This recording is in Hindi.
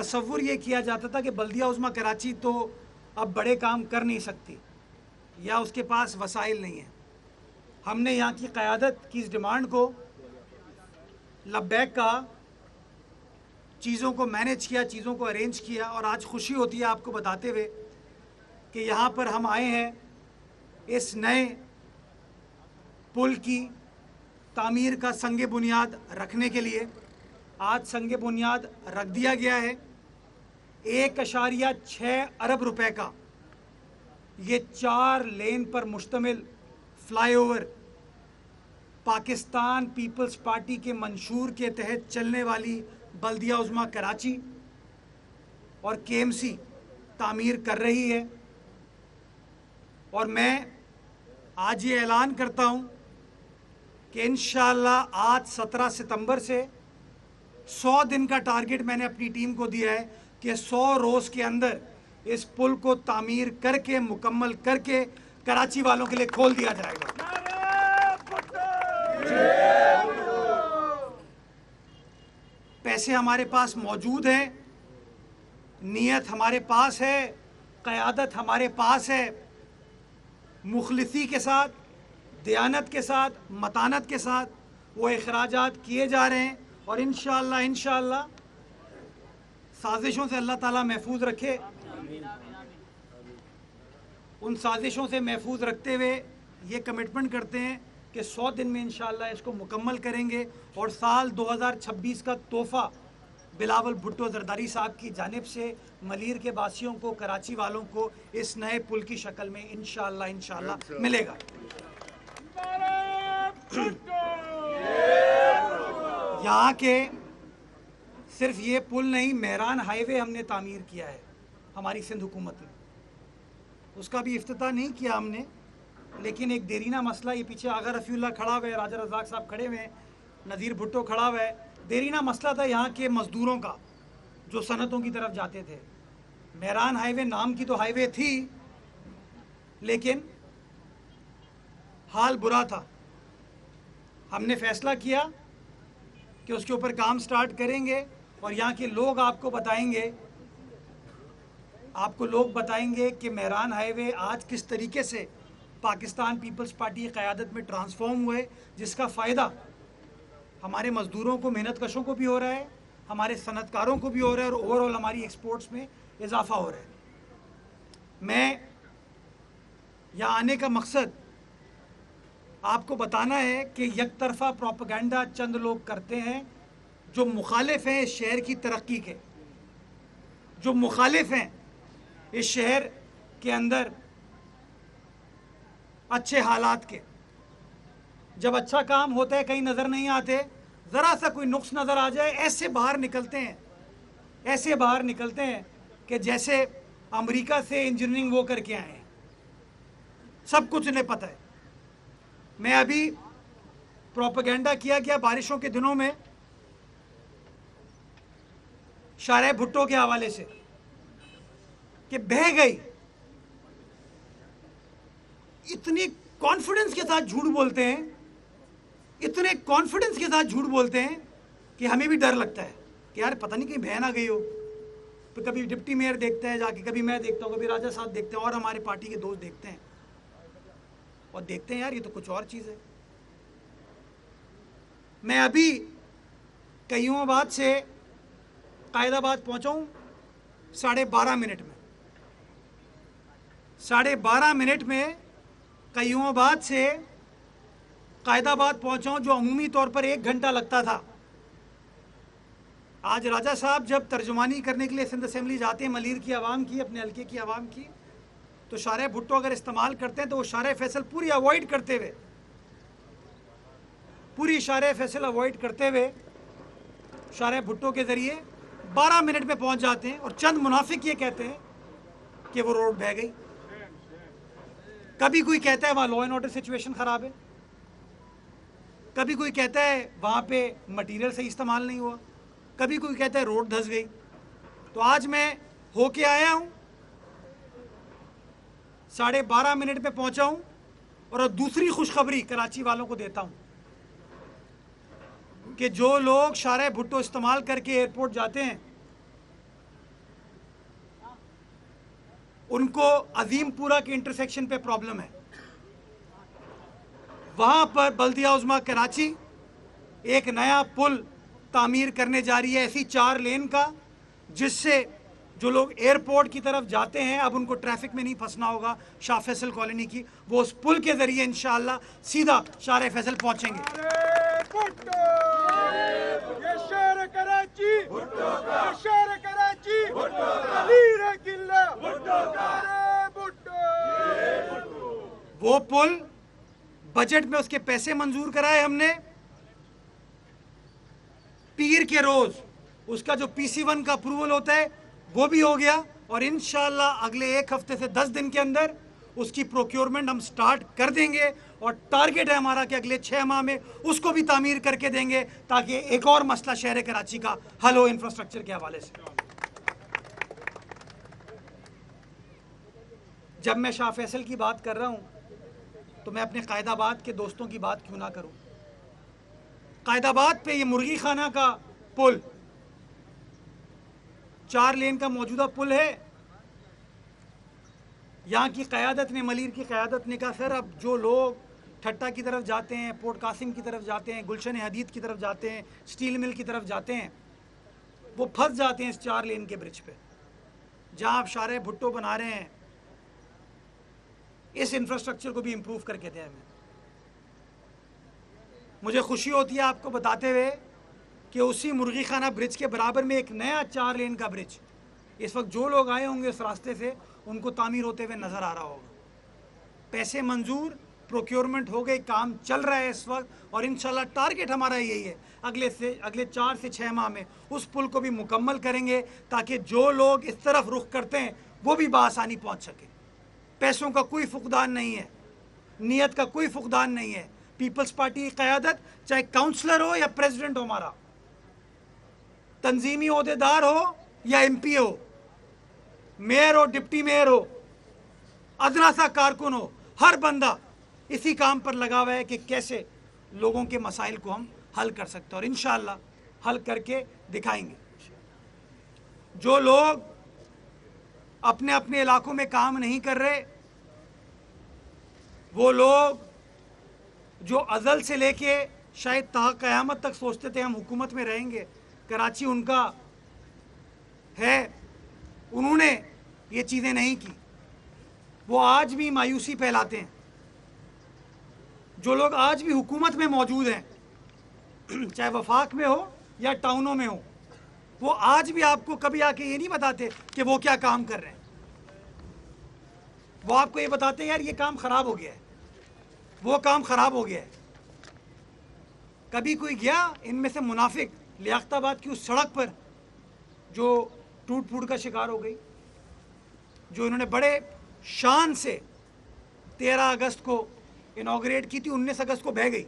तसव्वुर ये किया जाता था कि बल्दिया उज़्मा कराची तो अब बड़े काम कर नहीं सकती या उसके पास वसाइल नहीं है। हमने यहाँ की क़यादत की इस डिमांड को लब्बैक कहा, चीज़ों को मैनेज किया, चीज़ों को अरेंज किया, और आज खुशी होती है आपको बताते हुए कि यहाँ पर हम आए हैं इस नए पुल की तामीर का संग बुनियाद रखने के लिए। आज संग बुनियाद रख दिया गया है। 1.6 अरब रुपए का ये 4 लेन पर मुश्तमिल फ्लाईओवर पाकिस्तान पीपल्स पार्टी के मंशूर के तहत चलने वाली बल्दिया उज़्मा कराची और केएमसी तामीर कर रही है। और मैं आज ये ऐलान करता हूँ कि इंशाअल्लाह आज 17 सितंबर से 100 दिन का टारगेट मैंने अपनी टीम को दिया है कि 100 रोज़ के अंदर इस पुल को तामीर करके मुकम्मल करके कराची वालों के लिए खोल दिया जाएगा। पैसे हमारे पास मौजूद हैं, नीयत हमारे पास है, क़यादत हमारे पास है। मुखलिसी के साथ, दयानत के साथ, मतानत के साथ वो अखराजात किए जा रहे हैं। और इंशाअल्लाह साजिशों से अल्लाह ताला महफूज रखे। उन साजिशों से महफूज रखते हुए ये कमिटमेंट करते हैं कि 100 दिन में इंशाअल्लाह इसको मुकम्मल करेंगे। और साल 2026 का तोहफ़ा बिलावल भुट्टो जरदारी साहब की जानिब से मलीर के वासियों को, कराची वालों को इस नए पुल की शक्ल में इंशाअल्लाह मिलेगा। यहाँ के सिर्फ ये पुल नहीं, मेहरान हाईवे हमने तामीर किया है हमारी सिंध हुकूमत ने, उसका भी इफ्तिताह नहीं किया हमने, लेकिन एक देरीना मसला, ये पीछे आगा रफ़ीउल्लाह खड़ा हुआ है, राजा रज़ाक साहब खड़े हुए हैं, नज़ीर भुट्टो खड़ा हुआ है। देरीना मसला था यहाँ के मज़दूरों का जो सनतों की तरफ जाते थे। मेहरान हाईवे नाम की तो हाईवे थी, लेकिन हाल बुरा था। हमने फ़ैसला किया कि उसके ऊपर काम स्टार्ट करेंगे और यहाँ के लोग आपको बताएंगे कि मेहरान हाईवे आज किस तरीके से पाकिस्तान पीपल्स पार्टी की क़यादत में ट्रांसफॉर्म हुए, जिसका फ़ायदा हमारे मज़दूरों को, मेहनत कशों को भी हो रहा है, हमारे सनतकारों को भी हो रहा है, और ओवरऑल हमारी एक्सपोर्ट्स में इजाफ़ा हो रहा है। मैं यहाँ आने का मकसद आपको बताना है कि एक तरफ़ा प्रोपेगेंडा चंद लोग करते हैं जो मुखालिफ हैं इस शहर की तरक्की के, जो मुखालिफ हैं इस शहर के अंदर अच्छे हालात के। जब अच्छा काम होता है कहीं नज़र नहीं आते, ज़रा सा कोई नुक्स नज़र आ जाए ऐसे बाहर निकलते हैं कि जैसे अमेरिका से इंजीनियरिंग वो करके आए हैं, सब कुछ उन्हें पता है। मैं अभी प्रोपेगेंडा किया गया बारिशों के दिनों में शारे भुट्टो के हवाले से कि बह गई, इतनी कॉन्फिडेंस के साथ झूठ बोलते हैं, इतने कॉन्फिडेंस के साथ झूठ बोलते हैं कि हमें भी डर लगता है कि यार पता नहीं कहीं बह ना गई हो। तो कभी डिप्टी मेयर देखता है जाके, कभी मैं देखता हूँ, कभी राजा साहब देखते हैं, और हमारे पार्टी के दोस्त देखते हैं और देखते हैं यार ये तो कुछ और चीज़ है। मैं अभी कईयोंबाद से कायदाबाद पहुँचा हूँ 12.5 मिनट में। 12.5 मिनट में कईयोंबाद से कायदाबाद पहुँचा हूँ, जो अमूमी तौर पर 1 घंटा लगता था। आज राजा साहब जब तर्जुमानी करने के लिए सिंध असेंबली जाते हैं, मलीर की आवाम की, अपने हल्के की आवाम की, तो शारे भुट्टो अगर इस्तेमाल करते हैं तो वो शारे फैसल पूरी अवॉइड करते हुए शारे भुट्टो के ज़रिए 12 मिनट में पहुंच जाते हैं। और चंद मुनाफिक ये कहते हैं कि वो रोड बह गई। कभी कोई कहता है वहाँ लॉ एंड ऑर्डर सिचुएशन ख़राब है, कभी कोई कहता है वहाँ पे मटेरियल सही इस्तेमाल नहीं हुआ, कभी कोई कहता है रोड धंस गई। तो आज मैं होके आया हूँ, 12.5 मिनट में पहुँचा हूँ। और दूसरी खुशखबरी कराची वालों को देता हूँ कि जो लोग शारे भुट्टो इस्तेमाल करके एयरपोर्ट जाते हैं, उनको अजीमपुरा के इंटरसेक्शन पे प्रॉब्लम है। वहां पर बल्दिया उज़्मा कराची एक नया पुल तामीर करने जा रही है, ऐसी 4 लेन का, जिससे जो लोग एयरपोर्ट की तरफ जाते हैं अब उनको ट्रैफिक में नहीं फंसना होगा। शाह फैसल कॉलोनी की वो उस पुल के जरिए इंशाअल्लाह सीधा शाह फैसल पहुंचेंगे। वो पुल बजट में उसके पैसे मंजूर कराए हमने। पीर के रोज उसका जो PC1 का अप्रूवल होता है वो भी हो गया, और इंशाअल्लाह अगले 1 हफ्ते से 10 दिन के अंदर उसकी प्रोक्योरमेंट हम स्टार्ट कर देंगे, और टारगेट है हमारा कि अगले 6 माह में उसको भी तामीर करके देंगे, ताकि एक और मसला शहर कराची का हल हो इंफ्रास्ट्रक्चर के हवाले से। जब मैं शाह फैसल की बात कर रहा हूं तो मैं अपने कायदाबाद के दोस्तों की बात क्यों ना करूं। कायदाबाद पे ये मुर्गी खाना का पुल 4 लेन का मौजूदा पुल है। यहाँ की क़यादत ने, मलीर की क़यादत ने कहा सर अब जो लोग ठट्टा की तरफ जाते हैं, पोर्ट कासिम की तरफ जाते हैं, गुलशन हदीद की तरफ जाते हैं, स्टील मिल की तरफ जाते हैं, वो फंस जाते हैं इस 4 लेन के ब्रिज पे। जहाँ आप शारे भुट्टो बना रहे हैं, इस इंफ्रास्ट्रक्चर को भी इम्प्रूव करके दें हमें। मुझे खुशी होती है आपको बताते हुए कि उसी मुर्गी खाना ब्रिज के बराबर में एक नया 4 लेन का ब्रिज, इस वक्त जो लोग आए होंगे उस रास्ते से उनको तामीर होते हुए नज़र आ रहा होगा। पैसे मंजूर, प्रोक्योरमेंट हो गई, काम चल रहा है इस वक्त, और इंशाल्लाह टारगेट हमारा यही है अगले 4 से 6 माह में उस पुल को भी मुकम्मल करेंगे, ताकि जो लोग इस तरफ रुख करते हैं वो भी बआसानी पहुँच सके। पैसों का कोई फुकदान नहीं है, नीयत का कोई फुकदान नहीं है। पीपल्स पार्टी की क़यादत, चाहे काउंसलर हो या प्रेसिडेंट हो, हमारा तंजीमी ओहदेदार हो या MP हो, मेयर हो, डिप्टी मेयर हो, अदना सा कारकुन हो, हर बंदा इसी काम पर लगा हुआ है कि कैसे लोगों के मसाइल को हम हल कर सकते हैं, और इंशाअल्लाह हल करके दिखाएंगे। जो लोग अपने अपने इलाकों में काम नहीं कर रहे, वो लोग जो अज़ल से लेके शायद ता क़यामत तक सोचते थे हम हुकूमत में रहेंगे, कराची उनका है, उन्होंने ये चीज़ें नहीं की, वो आज भी मायूसी फैलाते हैं। जो लोग आज भी हुकूमत में मौजूद हैं, चाहे वफाक में हो या टाउनों में हो, वो आज भी आपको कभी आके ये नहीं बताते कि वो क्या काम कर रहे हैं। वो आपको ये बताते हैं यार ये काम ख़राब हो गया है, वो काम ख़राब हो गया है। कभी कोई गया इनमें से मुनाफिक लियाकताबाद की उस सड़क पर जो टूट फूट का शिकार हो गई, जो इन्होंने बड़े शान से 13 अगस्त को इनॉग्रेट की थी, 19 अगस्त को बह गई।